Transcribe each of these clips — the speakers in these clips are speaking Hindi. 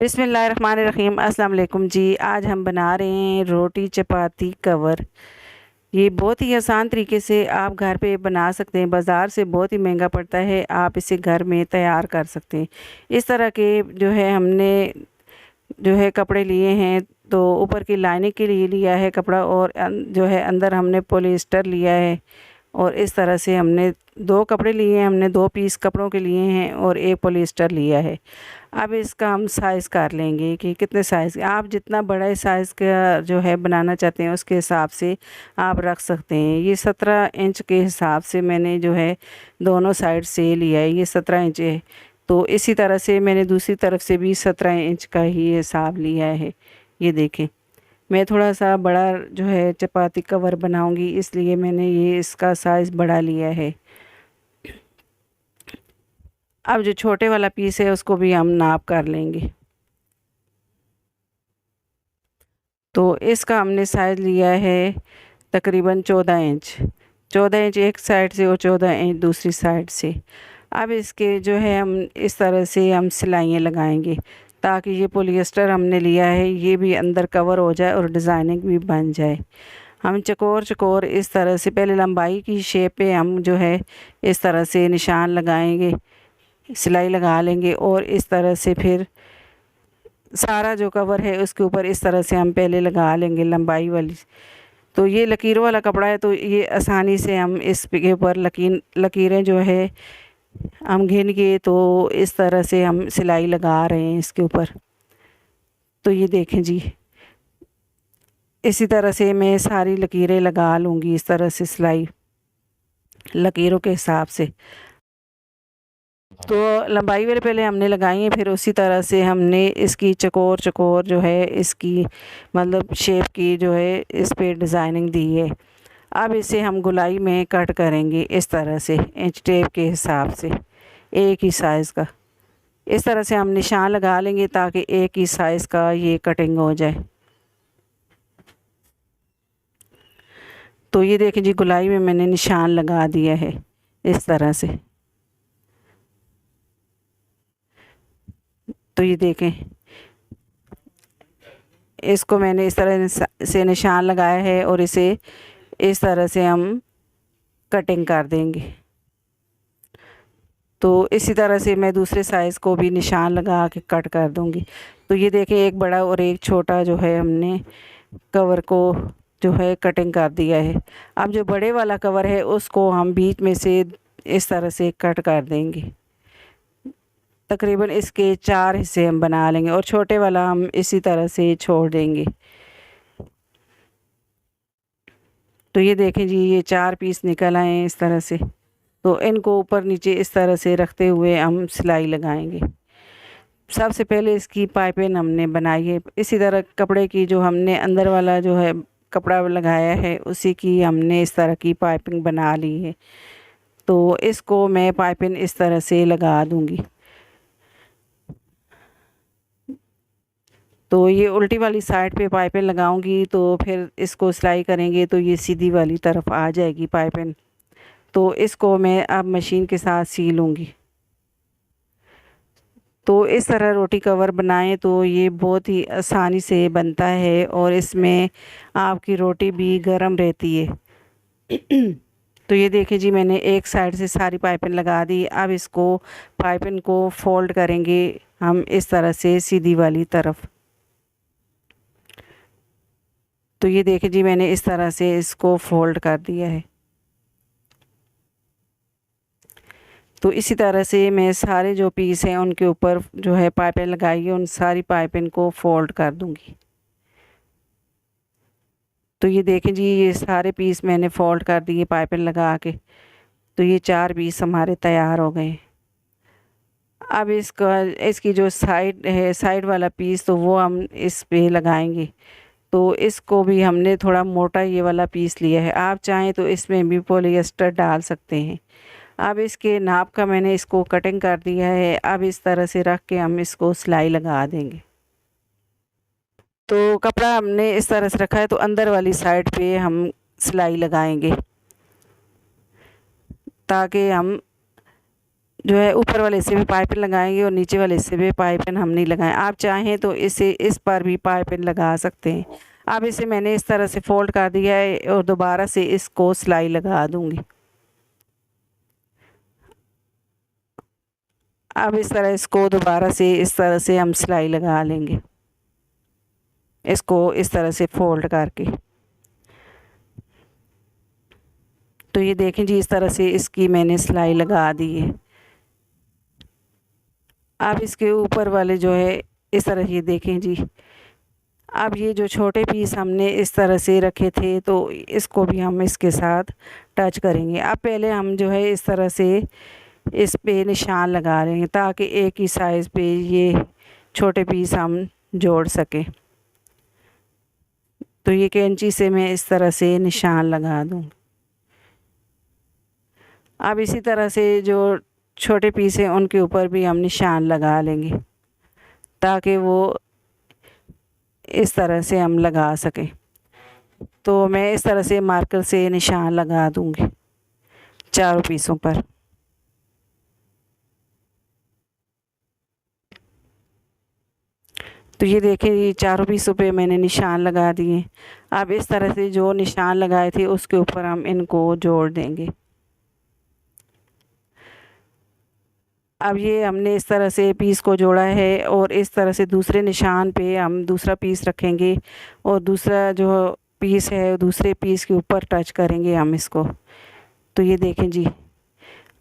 बिस्मिल्लाहिर्रहमानिर्रहीम। अस्सलाम वालेकुम जी। आज हम बना रहे हैं रोटी चपाती कवर। ये बहुत ही आसान तरीके से आप घर पे बना सकते हैं। बाज़ार से बहुत ही महंगा पड़ता है, आप इसे घर में तैयार कर सकते हैं। इस तरह के जो है हमने जो है कपड़े लिए हैं, तो ऊपर की लाइनिंग के लिए लिया है कपड़ा, और जो है अंदर हमने पॉलिएस्टर लिया है। और इस तरह से हमने दो कपड़े लिए हैं, हमने दो पीस कपड़ों के लिए हैं और एक पॉलिएस्टर लिया है। अब इसका हम साइज़ कर लेंगे कि कितने साइज़, आप जितना बड़ा साइज़ का जो है बनाना चाहते हैं उसके हिसाब से आप रख सकते हैं। ये 17 इंच के हिसाब से मैंने जो है दोनों साइड से लिया है, ये 17 इंच है। तो इसी तरह से मैंने दूसरी तरफ से भी 17 इंच का ही हिसाब लिया है। ये देखें, मैं थोड़ा सा बड़ा जो है चपाती कवर बनाऊंगी, इसलिए मैंने ये इसका साइज़ बड़ा लिया है। अब जो छोटे वाला पीस है उसको भी हम नाप कर लेंगे। तो इसका हमने साइज़ लिया है तकरीबन 14 इंच। 14 इंच एक साइड से और 14 इंच दूसरी साइड से। अब इसके जो है हम इस तरह से हम सिलाइयाँ लगाएंगे, ताकि ये पॉलिएस्टर हमने लिया है ये भी अंदर कवर हो जाए और डिज़ाइनिंग भी बन जाए। हम चकोर चकोर इस तरह से पहले लंबाई की शेप पे हम जो है इस तरह से निशान लगाएंगे, सिलाई लगा लेंगे, और इस तरह से फिर सारा जो कवर है उसके ऊपर इस तरह से हम पहले लगा लेंगे लंबाई वाली। तो ये लकीरों वाला कपड़ा है, तो ये आसानी से हम इसके ऊपर लकीरें जो है हम गिन के तो इस तरह से हम सिलाई लगा रहे हैं इसके ऊपर। तो ये देखें जी, इसी तरह से मैं सारी लकीरें लगा लूँगी, इस तरह से सिलाई लकीरों के हिसाब से। तो लंबाई वाले पहले हमने लगाई है, फिर उसी तरह से हमने इसकी चकोर चकोर जो है इसकी मतलब शेप की जो है इस पे डिज़ाइनिंग दी है। अब इसे हम गोलाई में कट करेंगे इस तरह से इंच टेप के हिसाब से, एक ही साइज़ का। इस तरह से हम निशान लगा लेंगे ताकि एक ही साइज़ का ये कटिंग हो जाए। तो ये देखें जी, गोलाई में मैंने निशान लगा दिया है इस तरह से। तो ये देखें, इसको मैंने इस तरह से निशान लगाया है और इसे इस तरह से हम कटिंग कर देंगे। तो इसी तरह से मैं दूसरे साइज़ को भी निशान लगा के कट कर दूंगी। तो ये देखें, एक बड़ा और एक छोटा जो है हमने कवर को जो है कटिंग कर दिया है। अब जो बड़े वाला कवर है उसको हम बीच में से इस तरह से कट कर देंगे। तकरीबन इसके 4 हिस्से हम बना लेंगे और छोटे वाला हम इसी तरह से छोड़ देंगे। तो ये देखें जी, ये 4 पीस निकल आए हैं इस तरह से। तो इनको ऊपर नीचे इस तरह से रखते हुए हम सिलाई लगाएंगे। सबसे पहले इसकी पाइपिंग हमने बनाई है, इसी तरह कपड़े की जो हमने अंदर वाला जो है कपड़ा लगाया है उसी की हमने इस तरह की पाइपिंग बना ली है। तो इसको मैं पाइपिंग इस तरह से लगा दूंगी। तो ये उल्टी वाली साइड पे पाइपिंग लगाऊंगी, तो फिर इसको सिलाई करेंगे तो ये सीधी वाली तरफ आ जाएगी पाइपिंग। तो इसको मैं अब मशीन के साथ सी लूँगी। तो इस तरह रोटी कवर बनाएं तो ये बहुत ही आसानी से बनता है और इसमें आपकी रोटी भी गर्म रहती है। तो ये देखिए जी, मैंने एक साइड से सारी पाइपिंग लगा दी। अब इसको पाइपिंग को फोल्ड करेंगे हम इस तरह से सीधी वाली तरफ। तो ये देखिए जी, मैंने इस तरह से इसको फोल्ड कर दिया है। तो इसी तरह से मैं सारे जो पीस हैं उनके ऊपर जो है पाइपिंग लगाई है, उन सारी पाइपिंग को फोल्ड कर दूंगी। तो ये देखें जी, ये सारे पीस मैंने फोल्ड कर दिए पाइपिंग लगा के। तो ये 4 पीस हमारे तैयार हो गए। अब इसकी जो साइड है, साइड वाला पीस, तो वो हम इस पे लगाएंगे। तो इसको भी हमने थोड़ा मोटा ये वाला पीस लिया है, आप चाहें तो इसमें भी पॉलिएस्टर डाल सकते हैं। अब इसके नाप का मैंने इसको कटिंग कर दिया है। अब इस तरह से रख के हम इसको सिलाई लगा देंगे। तो कपड़ा हमने इस तरह से रखा है, तो अंदर वाली साइड पे हम सिलाई लगाएंगे ताकि हम जो है ऊपर वाले हिस्से में पाइपिंग लगाएंगे और नीचे वाले हिस्से में पाइपिंग हम नहीं लगाएं। आप चाहें तो इसे इस पर भी पाइपिंग लगा सकते हैं। अब इसे मैंने इस तरह से फोल्ड कर दिया है और दोबारा से इसको सिलाई लगा दूंगी। अब इस तरह इसको दोबारा से इस तरह से हम सिलाई लगा लेंगे, इसको इस तरह से फोल्ड करके। तो ये देखें जी, इस तरह से इसकी मैंने सिलाई लगा दी है। अब इसके ऊपर वाले जो है इस तरह, ये देखें जी, अब ये जो छोटे पीस हमने इस तरह से रखे थे तो इसको भी हम इसके साथ टच करेंगे। अब पहले हम जो है इस तरह से इस पे निशान लगा रहे हैं ताकि एक ही साइज़ पे ये छोटे पीस हम जोड़ सकें। तो ये कैंची से मैं इस तरह से निशान लगा दूँ। अब इसी तरह से जो छोटे पीस हैं उनके ऊपर भी हम निशान लगा लेंगे ताकि वो इस तरह से हम लगा सकें। तो मैं इस तरह से मार्कर से निशान लगा दूंगी चारों पीसों पर। तो ये देखें, ये चारों पीसों पे मैंने निशान लगा दिए। अब इस तरह से जो निशान लगाए थे उसके ऊपर हम इनको जोड़ देंगे। अब ये हमने इस तरह से पीस को जोड़ा है और इस तरह से दूसरे निशान पे हम दूसरा पीस रखेंगे और दूसरा जो पीस है दूसरे पीस के ऊपर टच करेंगे हम इसको। तो ये देखें जी,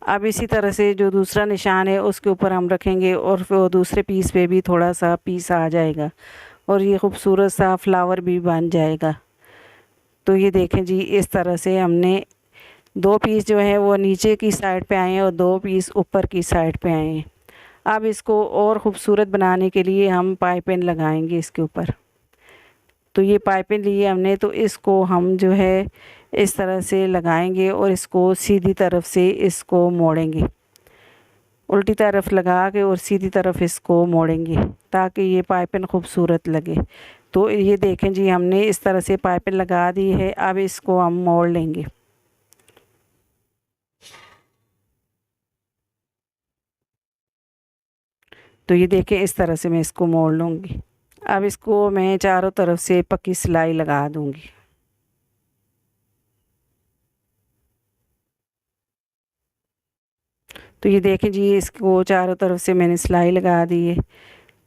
अब इसी तरह से जो दूसरा निशान है उसके ऊपर हम रखेंगे और फिर दूसरे पीस पे भी थोड़ा सा पीस आ जाएगा और ये खूबसूरत सा फ्लावर भी बन जाएगा। तो ये देखें जी, इस तरह से हमने दो पीस जो है वो नीचे की साइड पे आए हैं और दो पीस ऊपर की साइड पे आए हैं। अब इसको और ख़ूबसूरत बनाने के लिए हम पाइपिंग लगाएंगे इसके ऊपर। तो ये पाइपिंग लिए हमने, तो इसको हम जो है इस तरह से लगाएंगे और इसको सीधी तरफ से इसको मोड़ेंगे, उल्टी तरफ लगा के और सीधी तरफ इसको मोड़ेंगे ताकि ये पाइपिंग खूबसूरत लगे। तो ये देखें जी, हमने इस तरह से पाइपिंग लगा दी है। अब इसको हम मोड़ लेंगे। तो ये देखें, इस तरह से मैं इसको मोड़ लूँगी। अब इसको मैं चारों तरफ से पक्की सिलाई लगा दूँगी। तो ये देखें जी, इसको चारों तरफ से मैंने सिलाई लगा दी है।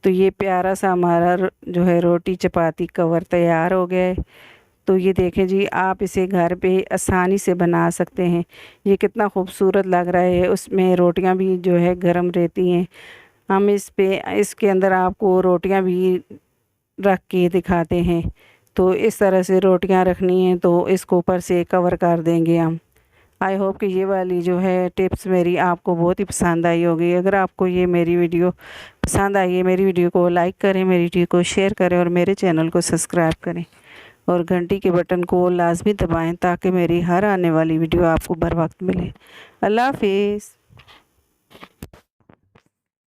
तो ये प्यारा सा हमारा जो है रोटी चपाती कवर तैयार हो गया है। तो ये देखें जी, आप इसे घर पे आसानी से बना सकते हैं। ये कितना खूबसूरत लग रहा है, उसमें रोटियां भी जो है गरम रहती हैं। हम इसके अंदर आपको रोटियां भी रख के दिखाते हैं। तो इस तरह से रोटियां रखनी है तो इसको ऊपर से कवर कर देंगे हम। आई होप कि ये वाली जो है टिप्स मेरी आपको बहुत ही पसंद आई होगी। अगर आपको ये मेरी वीडियो पसंद आई है, मेरी वीडियो को लाइक करें, मेरी वीडियो को शेयर करें और मेरे चैनल को सब्सक्राइब करें और घंटी के बटन को लाजमी दबाएं ताकि मेरी हर आने वाली वीडियो आपको बर वक्त मिले। अल्लाह हाफिज़।